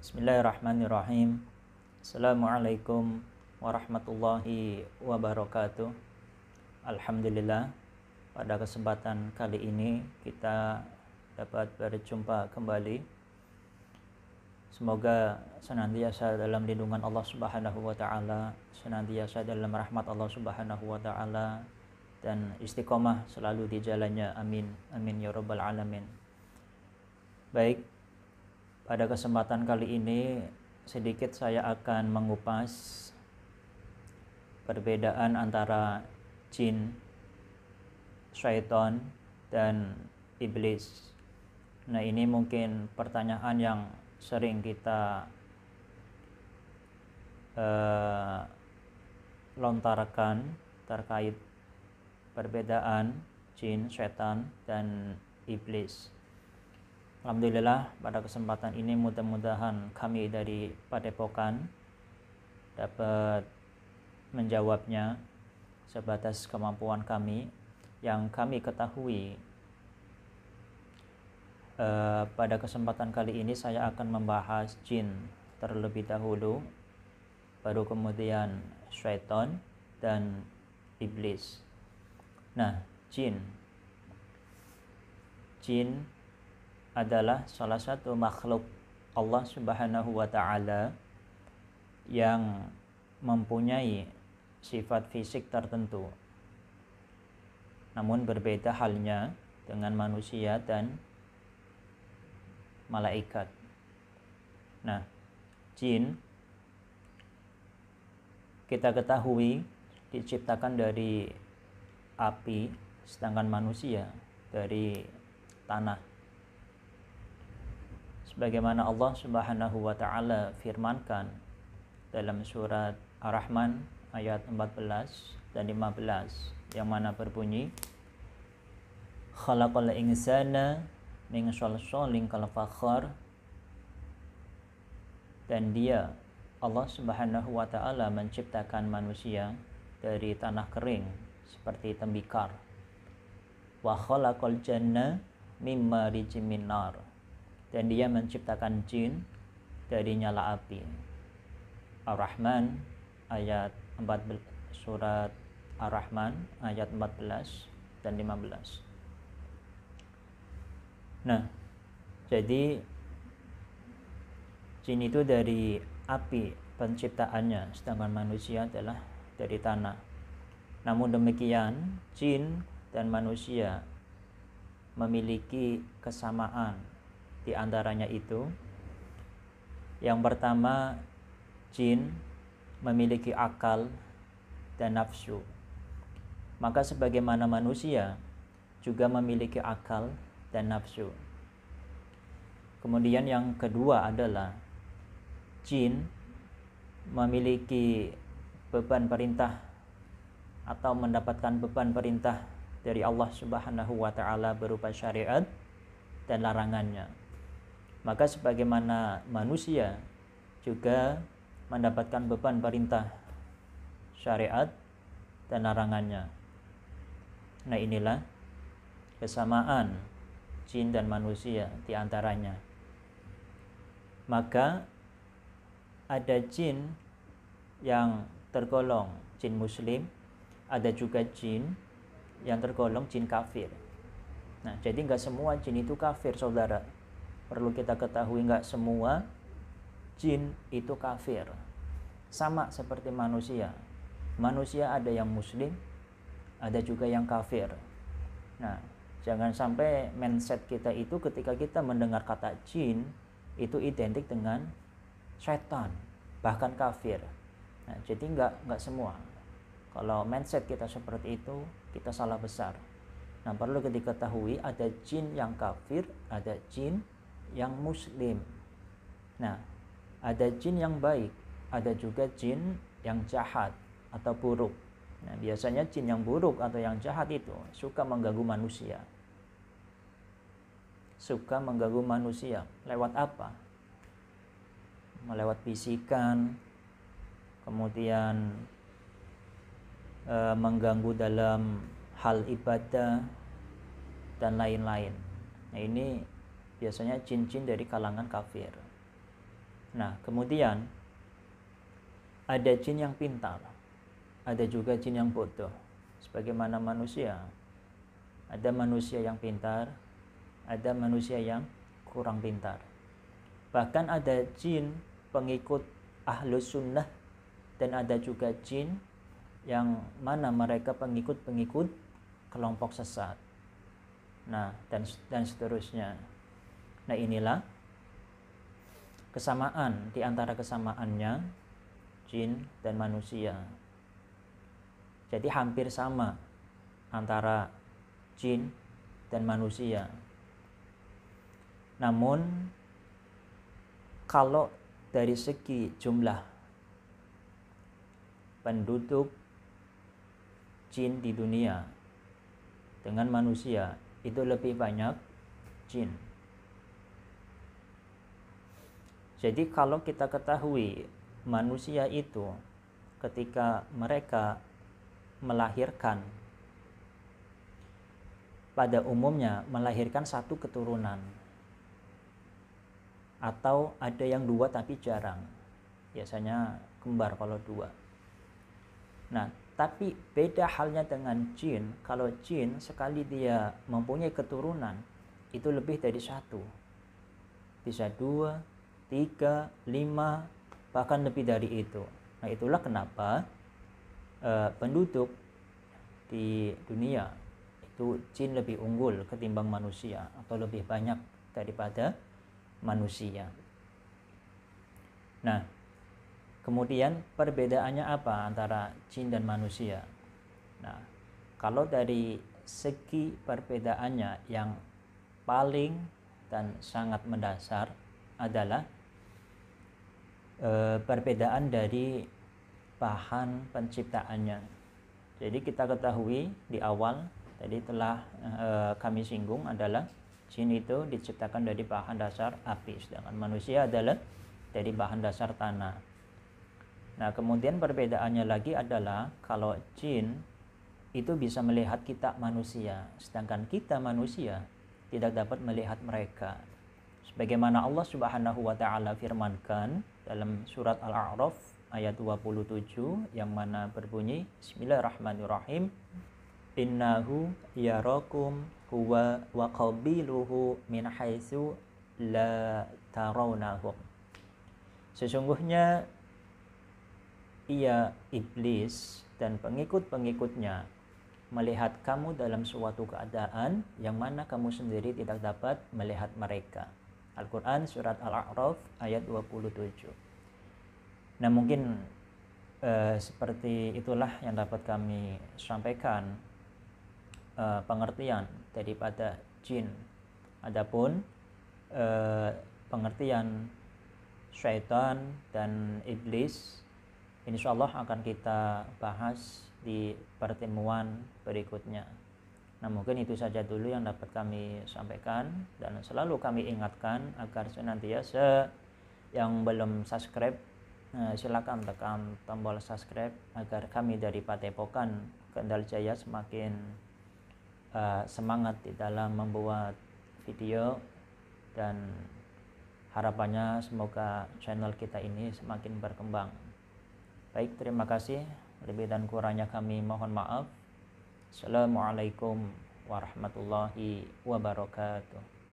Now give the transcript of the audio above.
Bismillahirrahmanirrahim. Assalamualaikum warahmatullahi wabarakatuh. Alhamdulillah, pada kesempatan kali ini kita dapat berjumpa kembali. Semoga senantiasa dalam lindungan Allah Subhanahu wa taala, senantiasa dalam rahmat Allah Subhanahu wa taala, dan istiqomah selalu di jalannya. Amin amin ya rabbal alamin. Baik, pada kesempatan kali ini sedikit saya akan mengupas perbedaan antara jin, syaitan, dan iblis. Nah, ini mungkin pertanyaan yang sering kita lontarkan terkait perbedaan jin, syaitan, dan iblis. Alhamdulillah, pada kesempatan ini mudah-mudahan kami dari Padepokan dapat menjawabnya sebatas kemampuan kami. Yang kami ketahui, pada kesempatan kali ini saya akan membahas jin terlebih dahulu, baru kemudian syaitan dan iblis. Nah, jin adalah salah satu makhluk Allah Subhanahu wa taala yang mempunyai sifat fisik tertentu. Namun berbeda halnya dengan manusia dan malaikat. Nah, jin kita ketahui diciptakan dari api, sedangkan manusia dari tanah. Sebagaimana Allah Subhanahu wa taala firmankan dalam surat Ar-Rahman ayat 14 dan 15, yang mana berbunyi, khalaqal insana min shalshalin kal fakhar, dan dia Allah Subhanahu wa taala menciptakan manusia dari tanah kering seperti tembikar. Wa khalaqal janna mimma rijim min nar, dan dia menciptakan jin dari nyala api. Ar-Rahman ayat 14, surat Ar-Rahman ayat 14 dan 15. Nah, jadi jin itu dari api penciptaannya, sedangkan manusia adalah dari tanah. Namun demikian, jin dan manusia memiliki kesamaan. Di antaranya itu, yang pertama, jin memiliki akal dan nafsu. Maka sebagaimana manusia juga memiliki akal dan nafsu. Kemudian yang kedua adalah jin memiliki beban perintah atau mendapatkan beban perintah dari Allah Subhanahu wa taala berupa syariat dan larangannya. Maka sebagaimana manusia juga mendapatkan beban perintah syariat dan larangannya. Nah, inilah kesamaan jin dan manusia di antaranya. Maka ada jin yang tergolong jin muslim, ada juga jin yang tergolong jin kafir. Nah, jadi nggak semua jin itu kafir, saudara. Perlu kita ketahui, nggak semua jin itu kafir. Sama seperti manusia. Manusia ada yang muslim, ada juga yang kafir. Nah, jangan sampai mindset kita itu ketika kita mendengar kata jin itu identik dengan setan, bahkan kafir. Nah, jadi nggak semua. Kalau mindset kita seperti itu, kita salah besar. Nah, perlu diketahui ada jin yang kafir, ada jin yang muslim. Nah, ada jin yang baik, ada juga jin yang jahat atau buruk. Nah, biasanya jin yang buruk atau yang jahat itu suka mengganggu manusia. Suka mengganggu manusia. Lewat apa? Melewat bisikan, kemudian mengganggu dalam hal ibadah dan lain-lain. Nah, ini biasanya jin-jin dari kalangan kafir. Nah, kemudian ada jin yang pintar, ada juga jin yang bodoh. Sebagaimana manusia, ada manusia yang pintar, ada manusia yang kurang pintar. Bahkan ada jin pengikut ahlus sunnah, dan ada juga jin yang mana mereka pengikut-pengikut kelompok sesat. Nah, dan seterusnya. Nah, inilah kesamaan di antara kesamaannya jin dan manusia. Jadi hampir sama antara jin dan manusia. Namun kalau dari segi jumlah penduduk jin di dunia dengan manusia, itu lebih banyak jin. Jadi kalau kita ketahui manusia itu ketika mereka melahirkan, pada umumnya melahirkan satu keturunan, atau ada yang dua tapi jarang, biasanya kembar kalau dua. Nah, tapi beda halnya dengan jin. Kalau jin sekali dia mempunyai keturunan, itu lebih dari satu, bisa 2, 3, 5, bahkan lebih dari itu. Nah, itulah kenapa penduduk di dunia itu jin lebih unggul ketimbang manusia, atau lebih banyak daripada manusia. Nah, kemudian perbedaannya apa antara jin dan manusia? Nah, kalau dari segi perbedaannya yang paling dan sangat mendasar adalah perbedaan dari bahan penciptaannya. Jadi kita ketahui di awal tadi telah kami singgung adalah jin itu diciptakan dari bahan dasar api, sedangkan manusia adalah dari bahan dasar tanah. Nah, kemudian perbedaannya lagi adalah kalau jin itu bisa melihat kita manusia, sedangkan kita manusia tidak dapat melihat mereka. Sebagaimana Allah Subhanahu wa taala firmankan dalam surat Al-A'raf ayat 27 yang mana berbunyi Bismillahirrahmanirrahim, innahu yarakum huwa wa qabiluhu min haitsu la tarawnahum. Sesungguhnya ia iblis dan pengikut-pengikutnya melihat kamu dalam suatu keadaan yang mana kamu sendiri tidak dapat melihat mereka. Al-Quran surat Al-A'raf ayat 27. Nah, mungkin seperti itulah yang dapat kami sampaikan pengertian daripada jin. Adapun pengertian syaitan dan iblis, insyaallah akan kita bahas di pertemuan berikutnya. Nah, mungkin itu saja dulu yang dapat kami sampaikan, dan selalu kami ingatkan agar senantiasa yang belum subscribe silakan tekan tombol subscribe agar kami dari Padepokan Kendal Jaya semakin semangat di dalam membuat video, dan harapannya semoga channel kita ini semakin berkembang. Baik, terima kasih. Lebih dan kurangnya kami mohon maaf. Assalamualaikum warahmatullahi wabarakatuh.